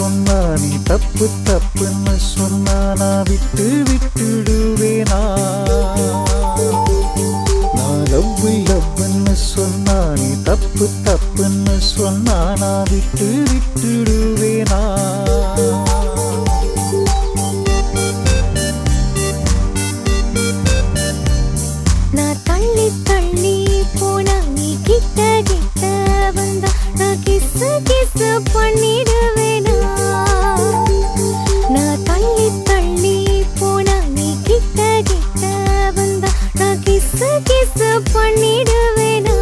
சொன்னா நீ தப்பு தப்புன்னு சொன்னா நான் விட்டுடுவேனா? நான் லவ்வுன்னு சொன்னா நீ தப்பு தப்புன்னு சொன்னா நான் விட்டுடுவேனா? நான் தள்ளி தள்ளி போனா நீ கிட்ட கிட்ட வந்தா நான் கிசு கிசு பண்ணிடுவேனா? நான் தள்ளி தள்ளி போனா நீ கிட்ட கிட்ட வந்தா நான் கிசு கிசு பண்ணிடுவேனா?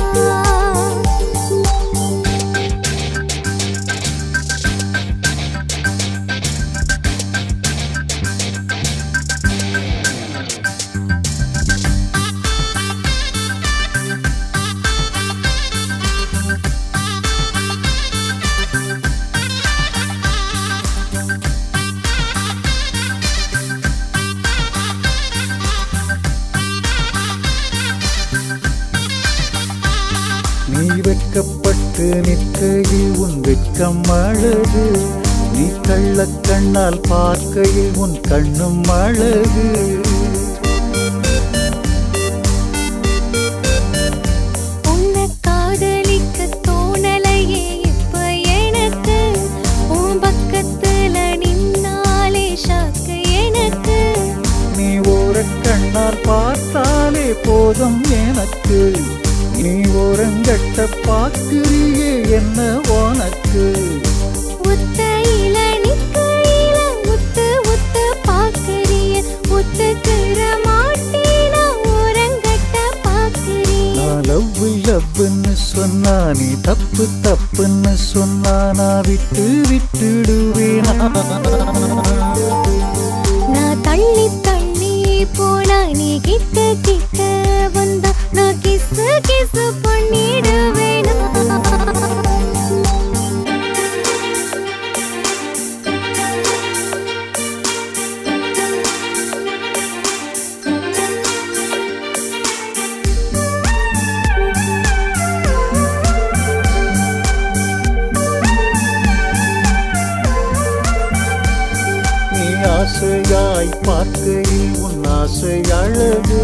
நீ வெட்கப்பட்டு நிற்கையில் உன் வெட்கம் அழகு, நீ கள்ளக்கண்ணால் பார்க்கையில் உன் கண்ணும் அழகு. உன்னை காதலிக்க தோணலையே இப்ப எனக்கு, உன் பக்கத்துல நின்னாலே ஷாக்கு எனக்கு. நீ ஓரக்கண்ணால் பார்த்தாலே போதும் எனக்கு, நீ ஓரங்கட்ட பார்க்கிறியே என்ன உனக்கு? ஒத்தையில நிக்கையில உத்து உத்து பார்க்கிறிய, ஒத்துக்கிற மாட்டேனா ஓரங்கட்ட பார்க்கிறிய. நான் லவ்வுன்னு சொன்னா நீ தப்பு தப்புன்னு சொன்னா நான் விட்டுடுவேனா? நான் தள்ளி தள்ளி போனா நீ கிட்ட கிட்ட வந்தா நான் கிசு கிசு பண்ணிடுவேனா? நீ ஆசையாய் பார்க்கையில் உன் ஆசை அழகு,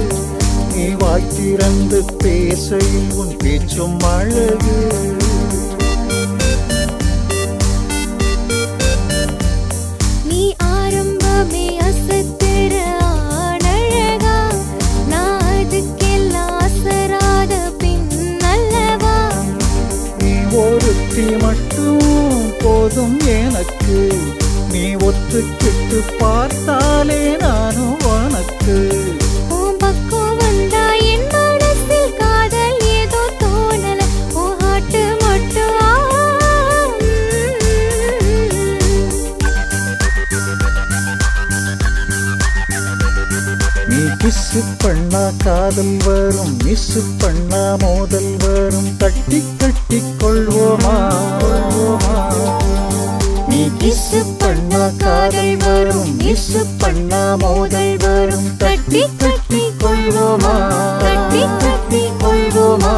நீ வாய் திறந்து பேசையில் உன் பேச்சும் அழகு. நீ ஆரம்பமே அசத்துற ஆணழகா, நான் அதுக்கெல்லாம் அசராத பின் அல்லவா? நீ ஒருத்தி மட்டும் போதும் எனக்கு, நீ ஒத்துக்கிட்டு பார்த்தாலே நானும் உனக்கு. உன் பக்கம் வந்தா என் மனசில் காதல் ஏதோ தோணல, உன் ஹார்ட் மட்டும் நீ கிஸ்ஸு பண்ணா காதல் வரும், மிஸ்ஸு பண்ணா மோதல் வரும், தட்டி கட்டி கொள்வோமா? நீ கிஸ்ஸு பண்ணா காதல் வரும், மிஸ்ஸு பண்ணா மோதல் வரும், தட்டி கட்டி கொள்வோமா? தட்டி கட்டி கொள்வோமா?